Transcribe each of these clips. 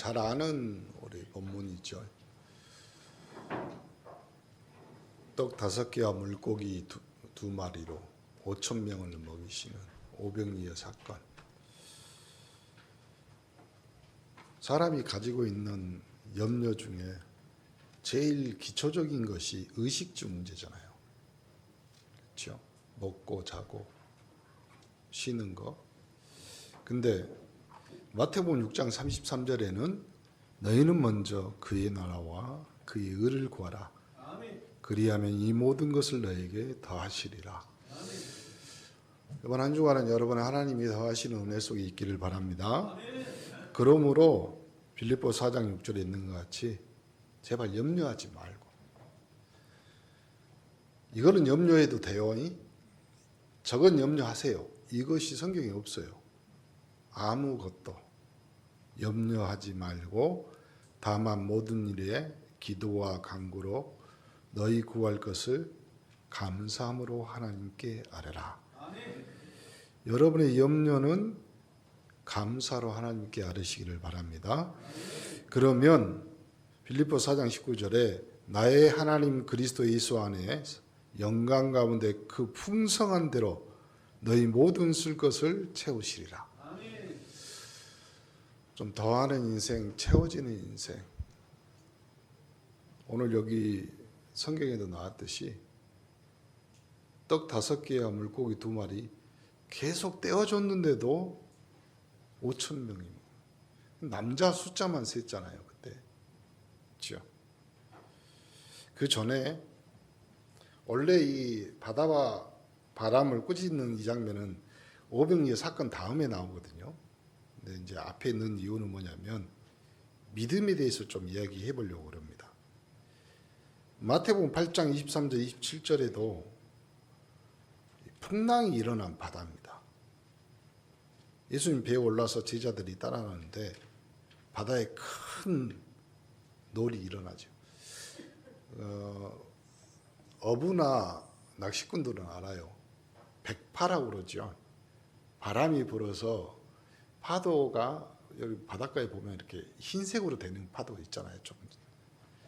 잘 아는 우리 본문이죠. 떡 5개와 물고기 두 마리로 5천 명을 먹이시는 오병이어 사건. 사람이 가지고 있는 염려 중에 제일 기초적인 것이 의식주 문제잖아요. 그렇죠? 먹고 자고 쉬는 거. 근데 마태복음 6장 33절에는 너희는 먼저 그의 나라와 그의 의를 구하라. 그리하면 이 모든 것을 너에게 더하시리라. 이번 한 주간은 여러분의 하나님이 더하시는 은혜 속에 있기를 바랍니다. 그러므로 빌립보서 4장 6절에 있는 것 같이 제발 염려하지 말고, 이거는 염려해도 돼요. 저건 염려하세요. 이것이 성경에 없어요. 아무것도 염려하지 말고 다만 모든 일에 기도와 간구로 너희 구할 것을 감사함으로 하나님께 아뢰라. 여러분의 염려는 감사로 하나님께 아뢰시기를 바랍니다. 그러면 빌립보 4장 19절에 나의 하나님 그리스도 예수 안에 영광 가운데 그 풍성한 대로 너희 모든 쓸 것을 채우시리라. 좀 더하는 인생, 채워지는 인생. 오늘 여기 성경에도 나왔듯이 떡 5개와 물고기 2마리 계속 떼어줬는데도 5천 명이, 남자 숫자만 셌잖아요 그때. 그렇죠? 그 전에 원래 이 바다와 바람을 꾸짖는 이 장면은 오병이어 사건 다음에 나오거든요. 근데 이제 앞에 넣은 이유는 뭐냐면 믿음에 대해서 좀 이야기해 보려고 합니다. 마태복음 8장 23절 27절에도 풍랑이 일어난 바다입니다. 예수님 배에 올라서 제자들이 따라가는데 바다에 큰 놀이 일어나죠. 어부나 낚시꾼들은 알아요. 백파라고 그러죠. 바람이 불어서 파도가 여기 바닷가에 보면 이렇게 흰색으로 되는 파도 있잖아요. 좀.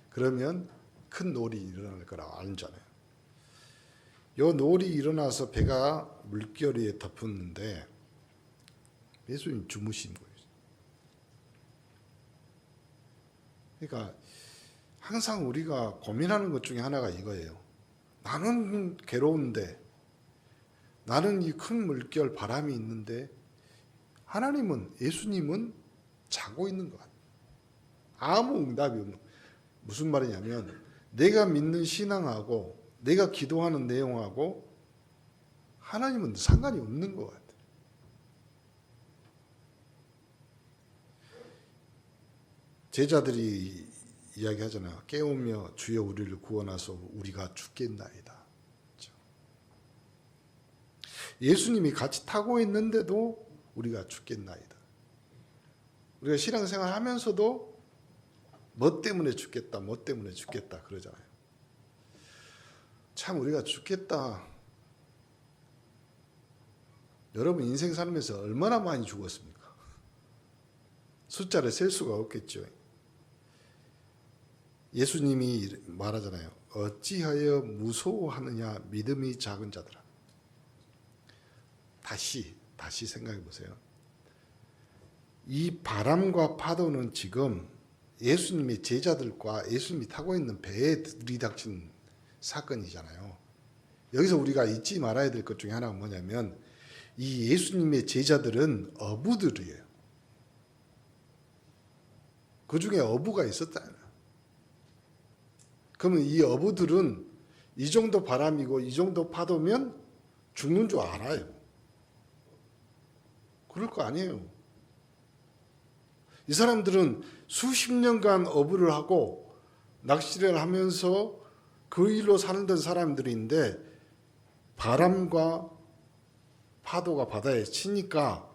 그러면 큰 놀이 일어날 거라고 알잖아요. 요 놀이 일어나서 배가 물결에 덮었는데 예수님 주무신 거예요. 그러니까 항상 우리가 고민하는 것 중에 하나가 이거예요. 나는 괴로운데, 나는 이 큰 물결 바람이 있는데 하나님은, 예수님은 자고 있는 것 같아요. 아무 응답이 없는. 무슨 말이냐면 내가 믿는 신앙하고 내가 기도하는 내용하고 하나님은 상관이 없는 것 같아요. 제자들이 이야기하잖아요. 깨우며 주여 우리를 구원하소 우리가 죽겠나이다. 그렇죠? 예수님이 같이 타고 있는데도 우리가 죽겠나이다. 우리가 신앙생활 하면서도 뭐 때문에 죽겠다, 뭐 때문에 죽겠다 그러잖아요. 참 우리가 죽겠다. 여러분 인생 살면서 얼마나 많이 죽었습니까? 숫자를 셀 수가 없겠죠. 예수님이 말하잖아요. 어찌하여 무서워하느냐 믿음이 작은 자들아. 다시 생각해 보세요. 이 바람과 파도는 지금 예수님의 제자들과 예수님이 타고 있는 배에 들이닥친 사건이잖아요. 여기서 우리가 잊지 말아야 될 것 중에 하나가 뭐냐면 이 예수님의 제자들은 어부들이에요. 그 중에 어부가 있었다. 그러면 이 어부들은 이 정도 바람이고 이 정도 파도면 죽는 줄 알아요. 그럴 거 아니에요. 이 사람들은 수십 년간 어부를 하고 낚시를 하면서 그 일로 살던 사람들인데 바람과 파도가 바다에 치니까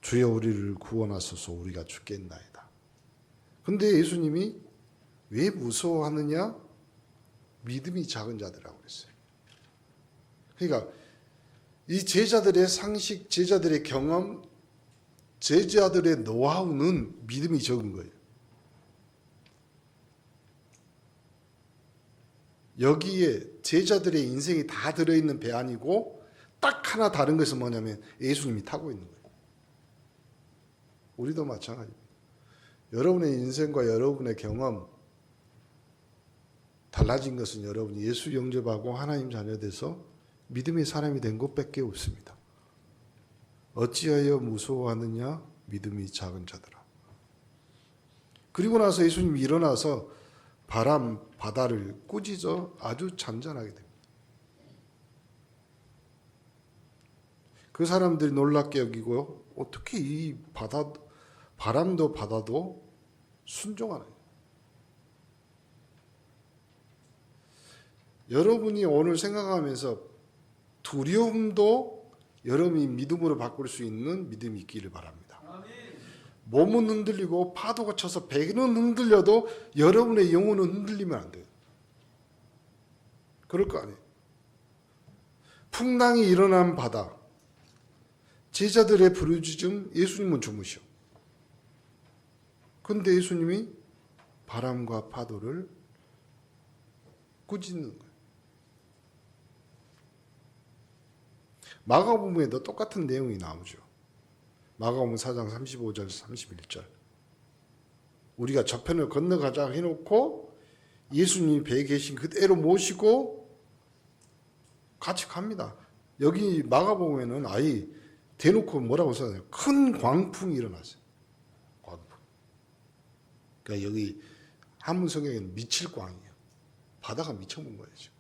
주여 우리를 구원하소서 우리가 죽겠나이다. 근데 예수님이 왜 무서워하느냐? 믿음이 작은 자들이라고 그랬어요. 그러니까 이 제자들의 상식, 제자들의 경험, 제자들의 노하우는 믿음이 적은 거예요. 여기에 제자들의 인생이 다 들어있는 배 아니고 딱 하나 다른 것은 뭐냐면 예수님이 타고 있는 거예요. 우리도 마찬가지입니다. 여러분의 인생과 여러분의 경험 달라진 것은 여러분이 예수 영접하고 하나님 자녀 돼서 믿음의 사람이 된 것밖에 없습니다. 어찌하여 무서워하느냐 믿음이 작은 자들아. 그리고 나서 예수님이 일어나서 바람 바다를 꾸짖어 아주 잔잔하게 됩니다. 그 사람들이 놀랍게 여기고 어떻게 이 바람도 바다도 순종하느냐. 여러분이 오늘 생각하면서 두려움도 여러분이 믿음으로 바꿀 수 있는 믿음이 있기를 바랍니다. 몸은 흔들리고 파도가 쳐서 배는 흔들려도 여러분의 영혼은 흔들리면 안 돼요. 그럴 거 아니에요. 풍랑이 일어난 바다, 제자들의 부르짖음, 예수님은 주무셔. 그런데 예수님이 바람과 파도를 꾸짖는 거예요. 마가복음에도 똑같은 내용이 나오죠. 마가복음 4장 35절 31절. 우리가 저편을 건너가자 해놓고 예수님이 배에 계신 그대로 모시고 같이 갑니다. 여기 마가복음에는 아예 대놓고 뭐라고 써요? 큰 광풍이 일어났어요. 광풍. 그러니까 여기 한문 성경에는 미칠 광이에요. 바다가 미쳐본 거예요. 지금.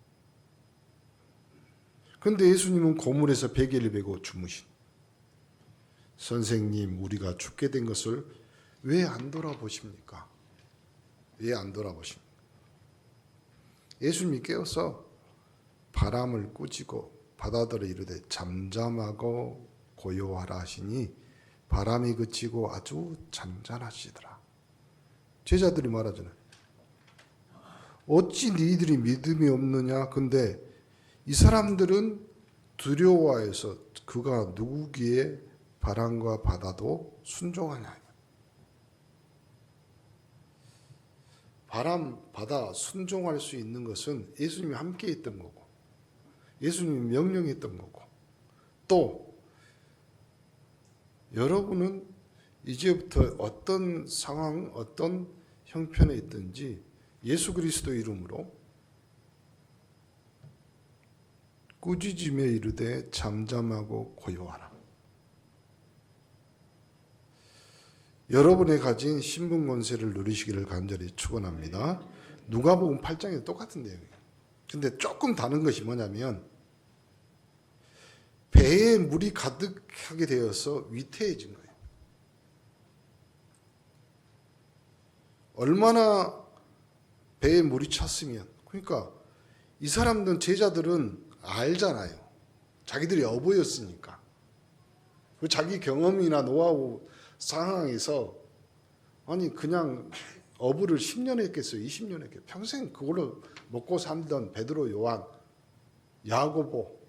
그런데 예수님은 고물에서 베개를 베고 주무신. 선생님, 우리가 죽게 된 것을 왜 안 돌아보십니까? 왜 안 돌아보십니까? 예수님이 깨어서 바람을 꾸짖고 바다들을 이르되 잠잠하고 고요하라 하시니 바람이 그치고 아주 잔잔하시더라. 제자들이 말하잖아요. 어찌 너희들이 믿음이 없느냐? 근데 이 사람들은 두려워해서 그가 누구기에 바람과 바다도 순종하냐. 바람, 바다 순종할 수 있는 것은 예수님이 함께 있던 거고 예수님이 명령했던 거고 또 여러분은 이제부터 어떤 상황, 어떤 형편에 있든지 예수 그리스도 이름으로 꾸짖으며 이르되 잠잠하고 고요하라. 여러분이 가진 신분 권세를 누리시기를 간절히 축원합니다. 누가복음 8장에 똑같은 내용이에요. 근데 조금 다른 것이 뭐냐면 배에 물이 가득하게 되어서 위태해진 거예요. 얼마나 배에 물이 찼으면, 그러니까 이 사람들은 제자들은 알잖아요. 자기들이 어부였으니까. 그 자기 경험이나 노하우 상황에서 아니 그냥 어부를 10년 했겠어요. 20년 했겠어요. 평생 그걸로 먹고 살던 베드로, 요한, 야고보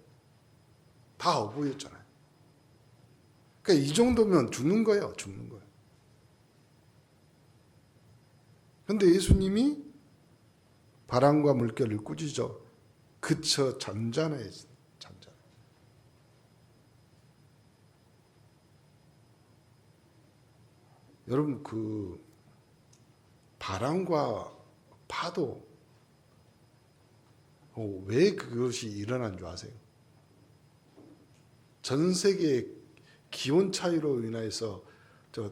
다 어부였잖아요. 그러니까 이 정도면 죽는 거예요. 죽는 거예요. 그런데 예수님이 바람과 물결을 꾸짖어 그쳐 잔잔해. 여러분 그 바람과 파도 왜 그것이 일어난 줄 아세요? 전 세계 기온 차이로 인해서 저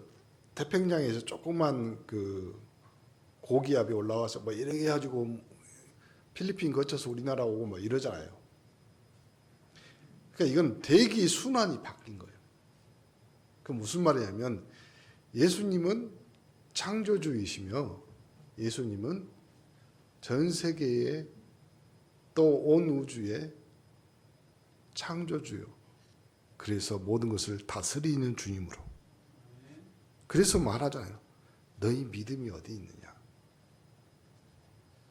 태평양에서 조그만 그 고기압이 올라와서 뭐 이렇게 해가지고 필리핀 거쳐서 우리나라 오고 뭐 이러잖아요. 그러니까 이건 대기 순환이 바뀐 거예요. 그 무슨 말이냐면 예수님은 창조주이시며 예수님은 전 세계에 또 온 우주의 창조주요. 그래서 모든 것을 다스리는 주님으로. 그래서 말하잖아요. 너희 믿음이 어디 있느냐.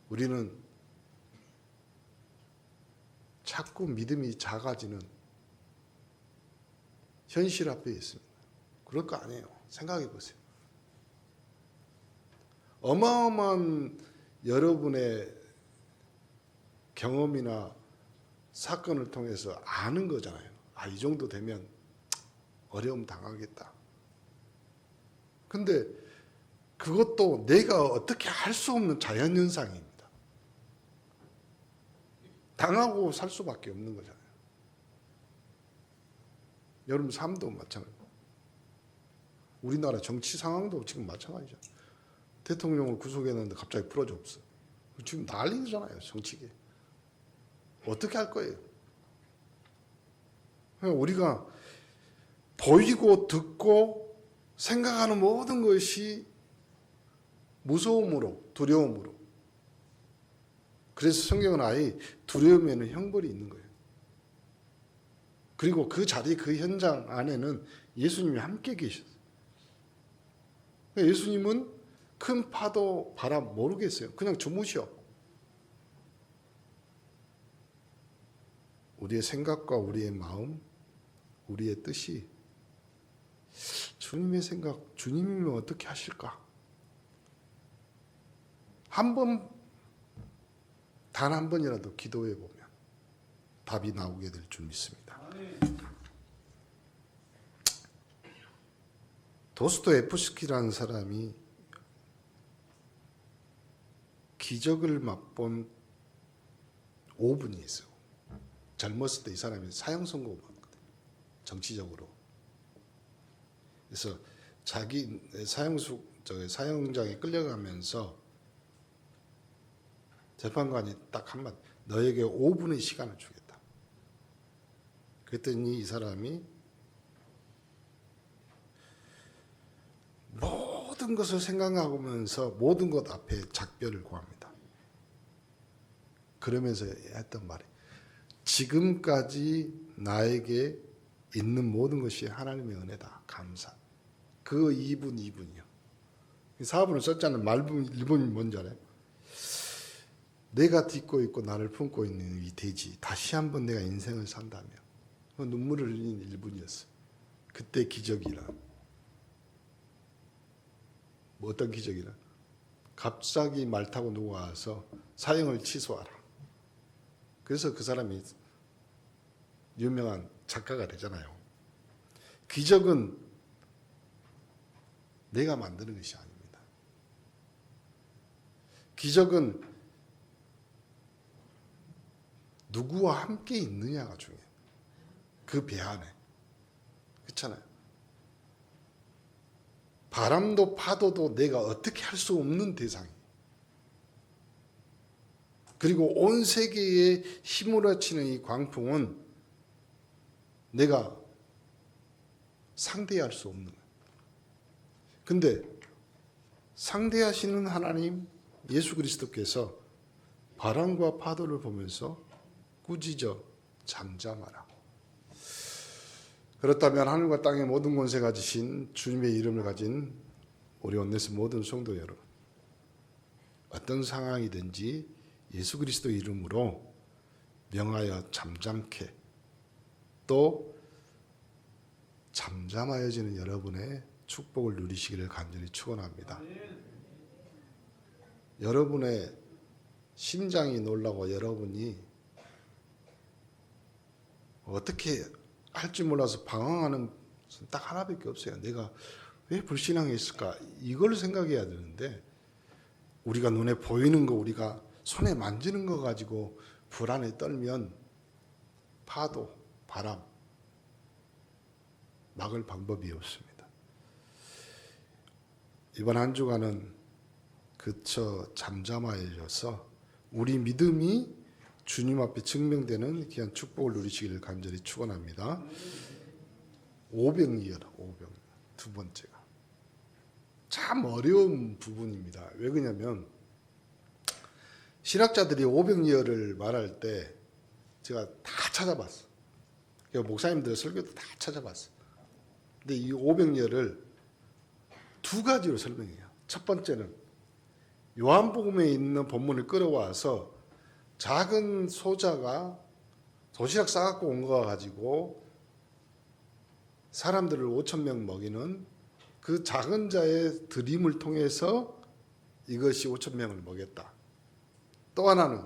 우리는 자꾸 믿음이 작아지는 현실 앞에 있습니다. 그럴 거 아니에요. 생각해 보세요. 어마어마한 여러분의 경험이나 사건을 통해서 아는 거잖아요. 아, 이 정도 되면 어려움 당하겠다. 근데 그것도 내가 어떻게 할 수 없는 자연현상입니다. 당하고 살 수밖에 없는 거잖아요. 여러분 삶도 마찬가지고 우리나라 정치 상황도 지금 마찬가지죠. 대통령을 구속했는데 갑자기 풀어줬어. 지금 난리잖아요. 정치계. 어떻게 할 거예요? 우리가 보이고 듣고 생각하는 모든 것이 무서움으로, 두려움으로. 그래서 성경은 아예 두려움에는 형벌이 있는 거예요. 그리고 그 자리, 그 현장 안에는 예수님이 함께 계셨어요. 예수님은 큰 파도, 바람 모르겠어요. 그냥 주무셔. 우리의 생각과 우리의 마음, 우리의 뜻이 주님의 생각, 주님이면 어떻게 하실까? 단 한 번이라도 기도해 보면 답이 나오게 될 줄 믿습니다. 도스토옙스키라는 사람이 기적을 맛본 5분이 있어요. 젊었을 때 이 사람이 사형 선고 받거든요. 정치적으로. 그래서 자기 사형장에 끌려가면서 재판관이 딱 한마디, 너에게 5분의 시간을 주겠다. 그랬더니 이 사람이 모든 것을 생각하면서 모든 것 앞에 작별을 구합니다. 그러면서 했던 말이, 지금까지 나에게 있는 모든 것이 하나님의 은혜다. 감사. 그 2분이요. 4분을 썼잖아요. 말분 1분이 뭔지 알아요? 내가 딛고 있고 나를 품고 있는 이 대지, 다시 한번 내가 인생을 산다며. 눈물을 흘린 1분이었어요. 그때 기적이란. 뭐 어떤 기적이란? 갑자기 말 타고 누가 와서 사형을 취소하라. 그래서 그 사람이 유명한 작가가 되잖아요. 기적은 내가 만드는 것이 아닙니다. 기적은 누구와 함께 있느냐가 중요해요. 그 배 안에. 그렇잖아요. 바람도 파도도 내가 어떻게 할 수 없는 대상이에요. 그리고 온 세계에 휘몰아치는 이 광풍은 내가 상대할 수 없는 거예요. 근데 상대하시는 하나님 예수 그리스도께서 바람과 파도를 보면서 꾸짖어 잠잠하라. 그렇다면 하늘과 땅의 모든 권세 가지신 주님의 이름을 가진 우리 온네스 모든 성도 여러분, 어떤 상황이든지 예수 그리스도 이름으로 명하여 잠잠케, 또 잠잠하여지는 여러분의 축복을 누리시기를 간절히 축원합니다. 여러분의 심장이 놀라고 여러분이 어떻게 할지 몰라서 방황하는 것은 딱 하나밖에 없어요. 내가 왜 불신앙했을까? 이걸 생각해야 되는데, 우리가 눈에 보이는 거, 우리가 손에 만지는 거 가지고 불안에 떨면 파도, 바람 막을 방법이 없습니다. 이번 한 주간은 그쳐 잠잠하여져서 우리 믿음이 주님 앞에 증명되는 귀한 축복을 누리시기를 간절히 축원합니다. 오병이어라. 두 번째가 참 어려운 부분입니다. 왜 그러냐면 신학자들이 오병이어를 말할 때 제가 다 찾아봤어. 목사님들 설교도 다 찾아봤어. 근데 이 오병이어를 두 가지로 설명해요. 첫 번째는 요한복음에 있는 본문을 끌어와서 작은 소자가 도시락 싸갖고 온 거 가지고 사람들을 5천 명 먹이는 그 작은 자의 드림을 통해서 이것이 5천 명을 먹였다. 또 하나는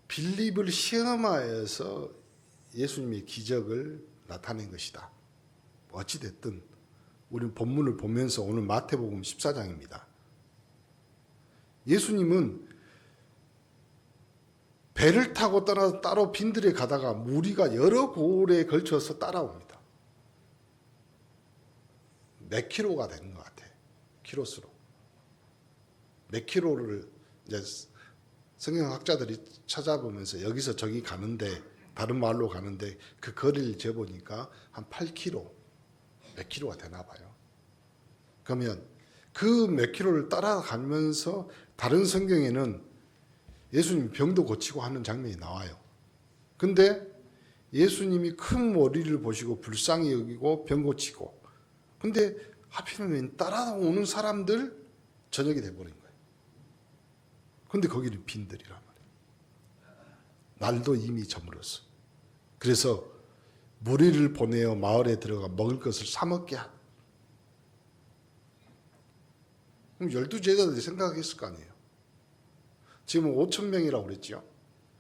빌립을 시험하여서 예수님의 기적을 나타낸 것이다. 어찌됐든 우리는 본문을 보면서 오늘 마태복음 14장입니다. 예수님은 배를 타고 떠나서 따로 빈들에 가다가 무리가 여러 고을에 걸쳐서 따라옵니다. 몇 킬로가 되는 것 같아. 키로수로. 몇 킬로를 이제 성경학자들이 찾아보면서 여기서 저기 가는데 다른 마을로 가는데 그 거리를 재보니까 한 8킬로, 몇 킬로가 되나 봐요. 그러면 그 몇 킬로를 따라가면서 다른 성경에는 예수님이 병도 고치고 하는 장면이 나와요. 근데 예수님이 큰 머리를 보시고 불쌍히 여기고 병 고치고, 근데 하필이면 따라오는 사람들 저녁이 돼버린 거예요. 근데 거기는 빈들이란 말이에요. 날도 이미 저물었어. 그래서 무리를 보내어 마을에 들어가 먹을 것을 사 먹게 한. 그럼 12제자들이 생각했을 거 아니에요. 지금 5천 명이라고 그랬죠.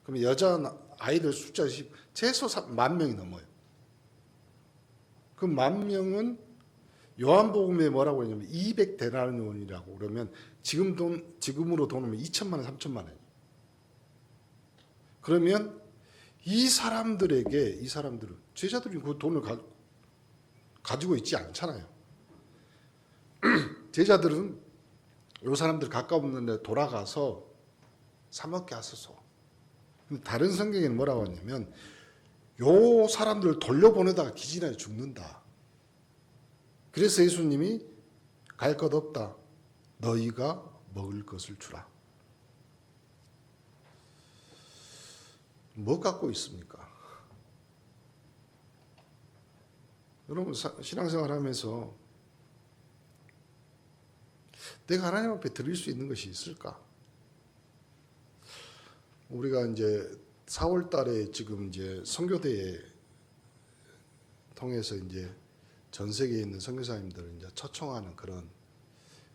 그럼 여자 아이들 숫자 최소 10,000명이 넘어요. 그 10,000명은 요한복음에 뭐라고 했냐면 200데나리온이라고 그러면 지금으로 돈으면 2천만 원, 3천만 원이에요. 그러면 이 사람들은 제자들이 그 돈을 가지고 있지 않잖아요. 제자들은 이 사람들 가까운 데 돌아가서 사 먹게 하소서. 다른 성경에는 뭐라고 하냐면 요 사람들을 돌려보내다가 기진하여 죽는다. 그래서 예수님이 갈 것 없다. 너희가 먹을 것을 주라. 뭐 갖고 있습니까? 여러분 신앙생활 하면서 내가 하나님 앞에 드릴 수 있는 것이 있을까? 우리가 이제 4월 달에 지금 이제 선교대회 통해서 이제 전 세계에 있는 선교사님들을 이제 초청하는 그런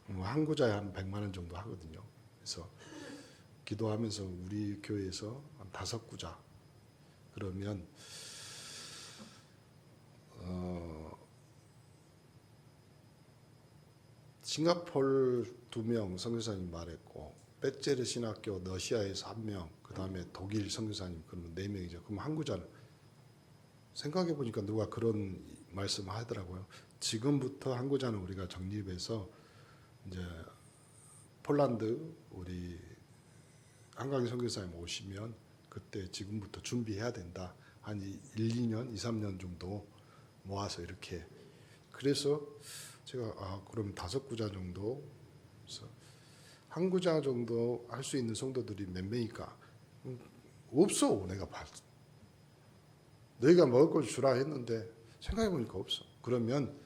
한 구자에 한 100만 원 정도 하거든요. 그래서 기도하면서 우리 교회에서 한 5구자 그러면 싱가포르 2명 선교사님 말했고 베제르 신학교 러시아에서 1명 그 다음에 독일 선교사님 그러면 4명이죠. 그럼 한 구자는 생각해 보니까 누가 그런 말씀을 하더라고요. 지금부터 한 구자는 우리가 정립해서 이제 폴란드 우리 한강희 선교사님 오시면 그때 지금부터 준비해야 된다. 한 1-2년, 2-3년 정도 모아서 이렇게. 그래서 제가 그럼 5구자 정도 그래서 한 구자 정도 할 수 있는 성도들이 몇 명일까? 없어. 내가 봤어. 너희가 먹을 걸 주라 했는데 생각해 보니까 없어. 그러면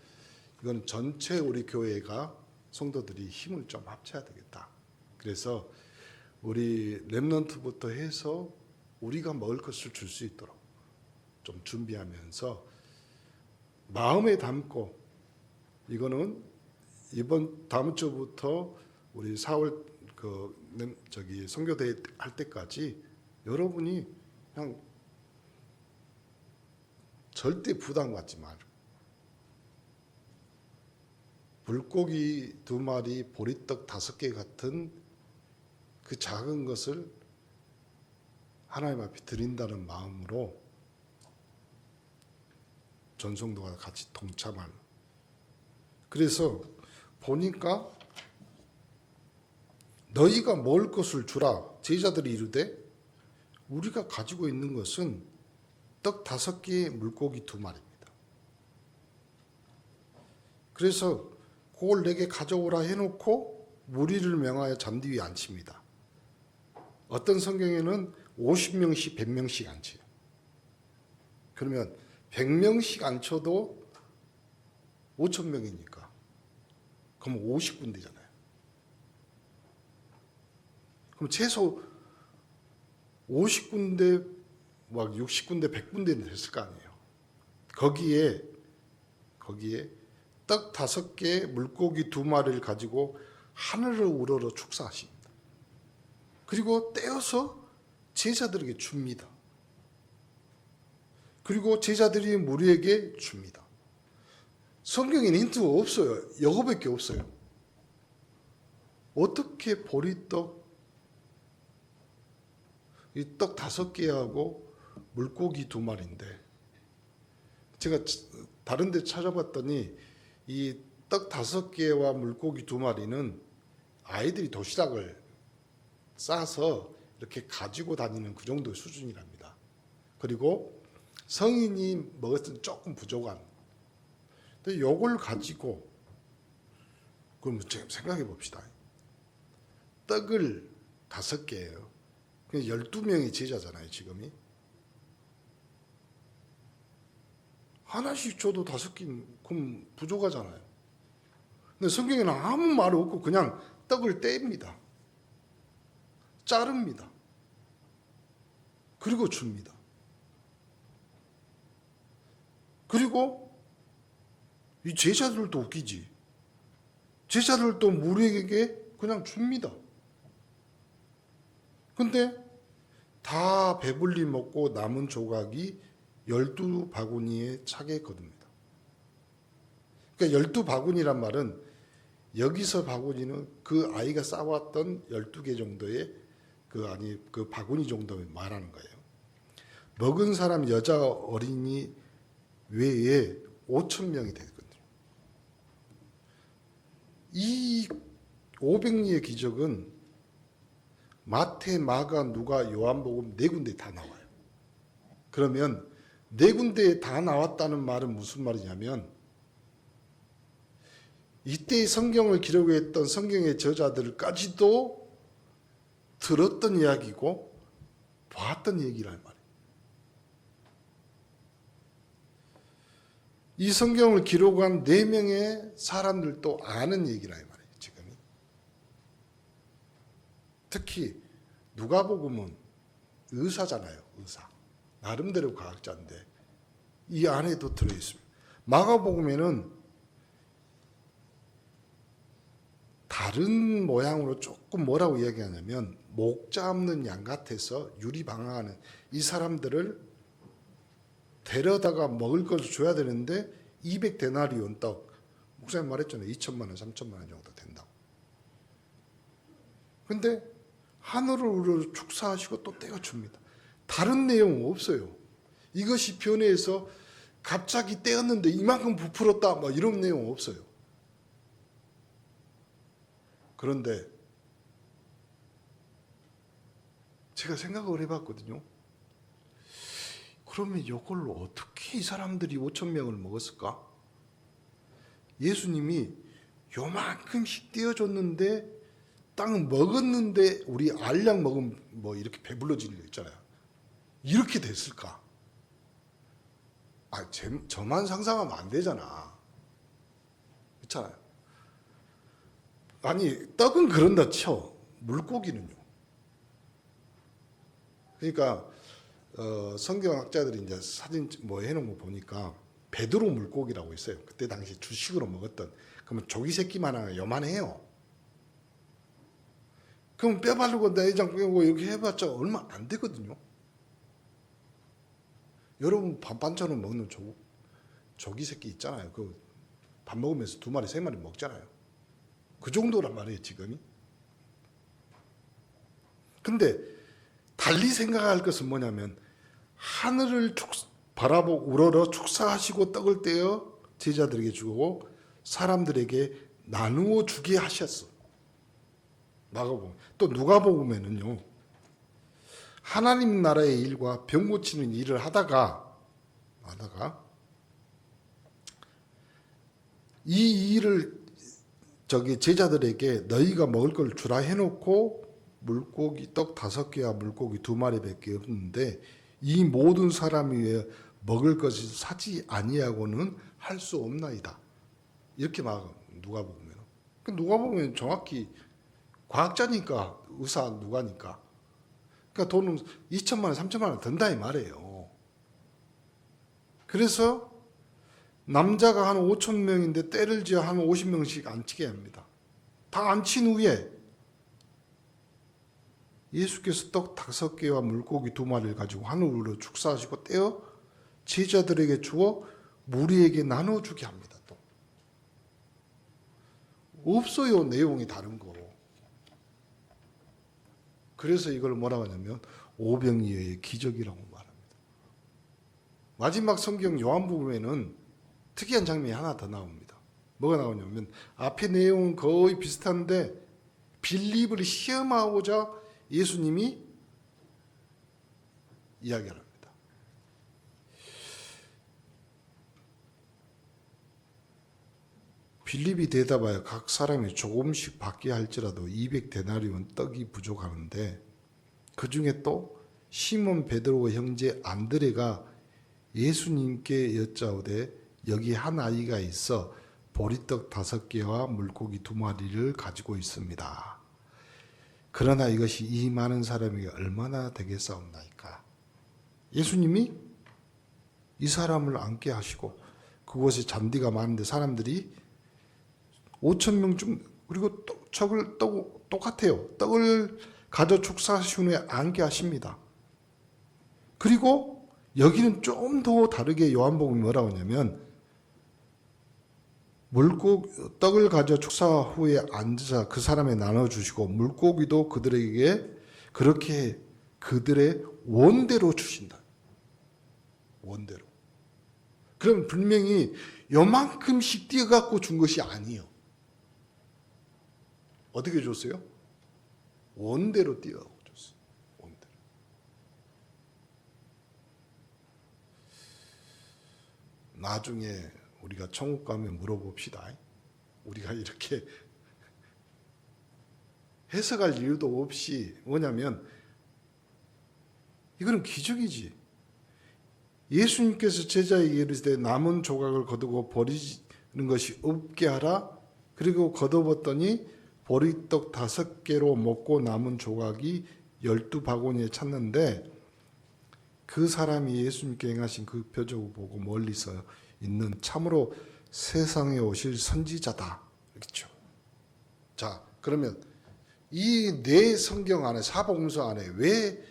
이건 전체 우리 교회가 성도들이 힘을 좀 합쳐야 되겠다. 그래서 우리 렘넌트부터 해서 우리가 먹을 것을 줄 수 있도록 좀 준비하면서 마음에 담고 이거는 다음 주부터 우리 4월 선교대회 할 때까지 여러분이 그냥 절대 부담 갖지 말고 물고기 2마리, 보리떡 5개 같은 그 작은 것을 하나님 앞에 드린다는 마음으로 전성도가 같이 동참하는. 그래서 보니까 너희가 먹을 것을 주라. 제자들이 이르되 우리가 가지고 있는 것은 떡 5개에 물고기 2마리입니다. 그래서 그걸 내게 가져오라 해놓고 무리를 명하여 잔디 위에 앉힙니다. 어떤 성경에는 50명씩 100명씩 앉혀요. 그러면 100명씩 앉혀도 5,000명이니까 그럼 50군데잖아요. 그럼 최소 50군데 막 60군데 100군데는 됐을 거 아니에요. 거기에 떡 5개, 물고기 2마리를 가지고 하늘을 우러러 축사하십니다. 그리고 떼어서 제자들에게 줍니다. 그리고 제자들이 무리에게 줍니다. 성경에는 힌트가 없어요. 이거밖에 없어요. 어떻게 보리떡, 이 떡 5개하고 물고기 2마리인데, 제가 다른 데 찾아봤더니 이 떡 5개와 물고기 2마리는 아이들이 도시락을 싸서 이렇게 가지고 다니는 그 정도의 수준이랍니다. 그리고 성인이 먹었을 때 조금 부족한. 근데 요걸 가지고, 그럼 지금 생각해 봅시다. 떡을 5개예요. 12명의 제자잖아요, 지금이. 하나씩 줘도 5개, 그럼 부족하잖아요. 근데 성경에는 아무 말 없고 그냥 떡을 뗍니다. 자릅니다. 그리고 줍니다. 그리고 이 제자들도 웃기지. 제자들도 무리에게 그냥 줍니다. 근데 다 배불리 먹고 남은 조각이 12바구니에 차게 거둡니다. 그러니까 12바구니란 말은 여기서 바구니는 그 아이가 싸왔던 12개 정도의 그 바구니 정도를 말하는 거예요. 먹은 사람 여자 어린이 외에 5,000명이 되거든요. 이 500리의 기적은 마태, 마가, 누가, 요한복음 4군데 다 나와요. 그러면 4군데에 다 나왔다는 말은 무슨 말이냐면 이때 성경을 기록했던 성경의 저자들까지도 들었던 이야기고 봤던 얘기란 말이에요. 이 성경을 기록한 4명의 사람들도 아는 얘기란 말이에요. 지금이. 특히 누가복음은 의사잖아요. 의사. 나름대로 과학자인데 이 안에도 들어있습니다. 마가복음에는 다른 모양으로 조금 뭐라고 이야기하냐면 목자 없는 양 같아서 유리방황하는 이 사람들을 데려다가 먹을 것을 줘야 되는데 200데나리온 떡, 목사님 말했잖아요. 2천만 원, 3천만 원 정도 된다고. 근데 하늘을 우러러 축사하시고 또 떼어줍니다. 다른 내용은 없어요. 이것이 변해서 갑자기 떼었는데 이만큼 부풀었다 뭐 이런 내용 없어요. 그런데 제가 생각을 해봤거든요. 그러면 이걸로 어떻게 이 사람들이 5,000명을 먹었을까? 예수님이 요만큼씩 떼어줬는데 땅 먹었는데 우리 알약 먹으면 뭐 이렇게 배불러지는 거 있잖아요. 이렇게 됐을까? 저만 상상하면 안 되잖아. 그렇잖아요. 아니 떡은 그런다 쳐. 물고기는요. 그러니까 성경학자들이 이제 사진 뭐 해놓은 거 보니까 베드로 물고기라고 있어요. 그때 당시 주식으로 먹었던. 그러면 조기 새끼만 요만해요. 그럼 뼈 바르고 내장 빼고 이렇게 해봤자 얼마 안 되거든요. 여러분 반찬으로 먹는 조기 새끼 있잖아요. 그 밥 먹으면서 2마리 3마리 먹잖아요. 그 정도란 말이에요 지금이. 근데 달리 생각할 것은 뭐냐면 하늘을 바라보고 우러러 축사하시고 떡을 떼어 제자들에게 주고 사람들에게 나누어 주게 하셨어. 마가복음. 또 누가복음에는요. 하나님 나라의 일과 병 고치는 일을 하다가 이 일을 제자들에게 너희가 먹을 걸 주라 해놓고 물고기 떡 5개와 물고기 2마리밖에 없는데 이 모든 사람이 위해 먹을 것을 사지 아니하고는 할 수 없나이다. 이렇게 막 누가복음에는. 누가복음은 정확히 과학자니까 의사 누가니까. 그러니까 돈은 2천만 원, 3천만 원 든다 이 말이에요. 그래서 남자가 한 5천 명인데 때를 지어 한 50명씩 앉히게 합니다. 다 앉힌 후에 예수께서 떡 5개와 물고기 2마리를 가지고 하늘으로 축사하시고 떼어 제자들에게 주어 무리에게 나눠주게 합니다. 또 없어요. 내용이 다른 거. 그래서 이걸 뭐라고 하냐면 오병이어의 기적이라고 말합니다. 마지막 성경 요한복음에는 특이한 장면이 하나 더 나옵니다. 뭐가 나오냐면 앞의 내용은 거의 비슷한데 빌립을 시험하고자 예수님이 이야기를 합니다. 빌립이 대답하여 각 사람이 조금씩 받게 할지라도 200데나리온 떡이 부족하는데 그 중에 또 시몬 베드로와 형제 안드레가 예수님께 여짜오되 여기 한 아이가 있어 보리떡 5개와 물고기 2마리를 가지고 있습니다. 그러나 이것이 이 많은 사람에게 얼마나 되겠사옵나이까. 예수님이 이 사람을 앉게 하시고 그곳에 잔디가 많은데 사람들이 5천 명쯤 그리고 똑같아요. 떡을 가져 축사하신 후에 앉게 하십니다. 그리고 여기는 좀 더 다르게 요한복음이 뭐라고 하냐면 떡을 가져 축사 후에 앉으사 그 사람에 나눠주시고 물고기도 그들에게 그렇게 그들의 원대로 주신다. 원대로. 그럼 분명히 요만큼씩 띄어갖고 준 것이 아니에요. 어떻게 줬어요? 원대로 띄어갖고 줬어요. 원대로. 나중에 우리가 천국 가면 물어봅시다. 우리가 이렇게 해석할 이유도 없이 뭐냐면 이거는 기적이지. 예수님께서 제자에게 이르시되 남은 조각을 거두고 버리는 것이 없게 하라. 그리고 거둬봤더니 보리떡 5개로 먹고 남은 조각이 12바구니에 찼는데 그 사람이 예수님께 행하신 그 표적을 보고 멀리서 있는 참으로 세상에 오실 선지자다. 그렇죠. 자, 그러면 이 네 성경 안에 사복음서 안에 왜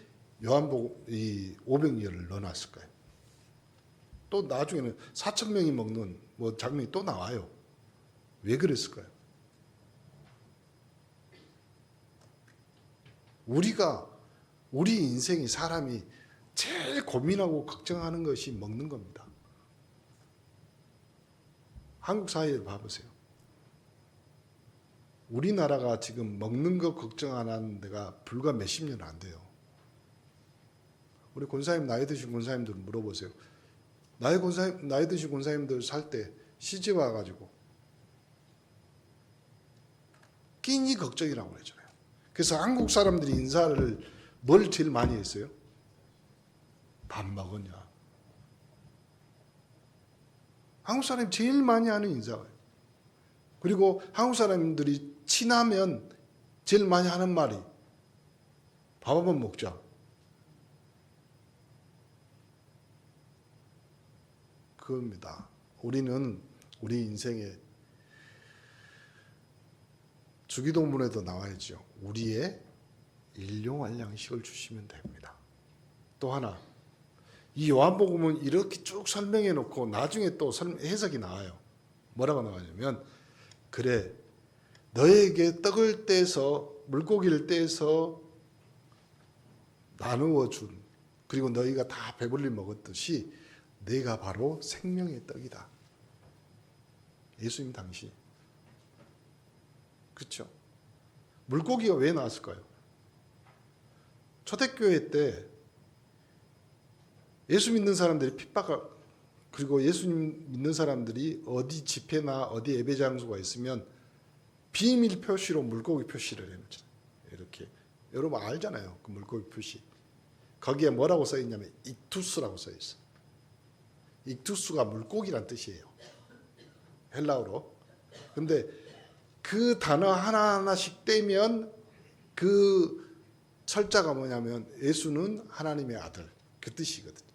요한복음 이 오병이어를 넣어놨을까요? 또 나중에는 4천 명이 먹는 뭐 장면이 또 나와요. 왜 그랬을까요? 우리 인생이 사람이 제일 고민하고 걱정하는 것이 먹는 겁니다. 한국 사회를 봐보세요. 우리나라가 지금 먹는 거 걱정 안 하는 데가 불과 몇십 년 안 돼요. 우리 권사님 나이 드신 권사님들 물어보세요. 나이 드신 권사님들 살 때 시집 와가지고 끼니 걱정이라고 그러잖아요. 그래서 한국 사람들이 인사를 뭘 제일 많이 했어요? 밥 먹었냐? 한국 사람이 제일 많이 하는 인사예요. 그리고 한국 사람들이 친하면 제일 많이 하는 말이 밥 한번 먹자. 그겁니다. 우리는 우리 인생에 주기도문에도 나와있죠. 우리의 일용할 양식을 주시면 됩니다. 또 하나, 이 요한복음은 이렇게 쭉 설명해 놓고 나중에 또 해석이 나와요. 뭐라고 나와냐면 그래 너에게 떡을 떼서 물고기를 떼서 나누어 준 그리고 너희가 다 배불리 먹었듯이 내가 바로 생명의 떡이다. 예수님 당시. 그렇죠? 물고기가 왜 나왔을까요? 초대교회 때 예수 믿는 사람들이 핍박을 그리고 예수님 믿는 사람들이 어디 집회나 어디 예배 장소가 있으면 비밀 표시로 물고기 표시를 해놓잖아요. 이렇게 여러분 알잖아요. 그 물고기 표시. 거기에 뭐라고 써 있냐면 익투스라고 써 있어요. 익투스가 물고기란 뜻이에요. 헬라어로. 근데 그 단어 하나하나씩 떼면 그 철자가 뭐냐면 예수는 하나님의 아들 그 뜻이거든요.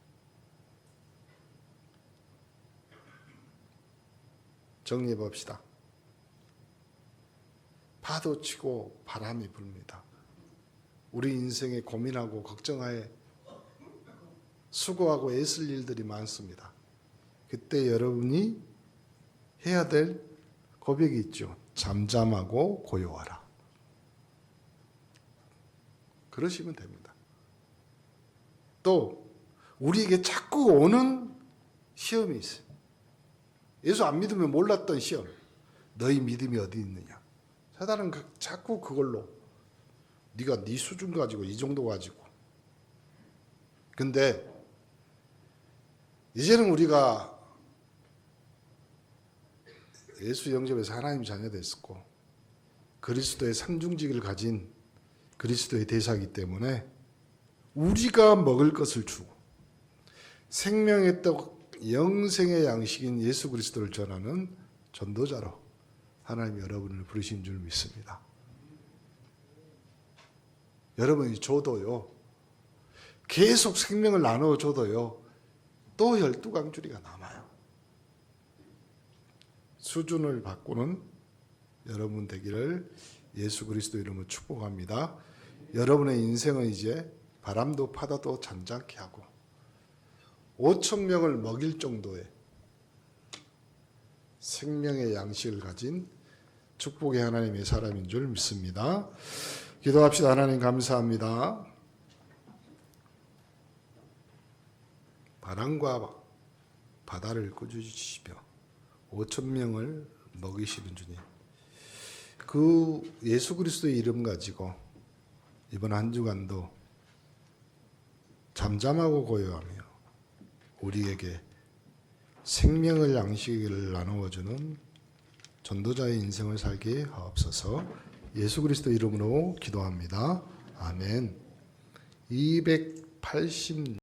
정리해 봅시다. 파도 치고 바람이 불니다. 우리 인생에 고민하고 걱정하에 수고하고 애쓸 일들이 많습니다. 그때 여러분이 해야 될 고백이 있죠. 잠잠하고 고요하라. 그러시면 됩니다. 또 우리에게 자꾸 오는 시험이 있어요. 예수 안 믿으면 몰랐던 시험. 너희 믿음이 어디 있느냐. 사단은 자꾸 그걸로 네가 네 수준 가지고 이 정도 가지고. 근데 이제는 우리가 예수 영접에서 하나님 자녀 됐었고 그리스도의 상중직을 가진 그리스도의 대사이기 때문에 우리가 먹을 것을 주고 생명의 떡 영생의 양식인 예수 그리스도를 전하는 전도자로 하나님이 여러분을 부르신 줄 믿습니다. 여러분이 줘도요. 계속 생명을 나눠줘도요. 또 12강줄이가 남아요. 수준을 바꾸는 여러분 되기를 예수 그리스도 이름으로 축복합니다. 여러분의 인생은 이제 바람도 파도도 잔잔케 하고 5천 명을 먹일 정도의 생명의 양식을 가진 축복의 하나님의 사람인 줄 믿습니다. 기도합시다. 하나님 감사합니다. 바람과 바다를 꾸짖으시며 5천 명을 먹이시는 주님. 그 예수 그리스도의 이름 가지고 이번 한 주간도 잠잠하고 고요하며 우리에게 생명을 양식을 나누어주는 전도자의 인생을 살게 하옵소서. 예수 그리스도 이름으로 기도합니다. 아멘. 280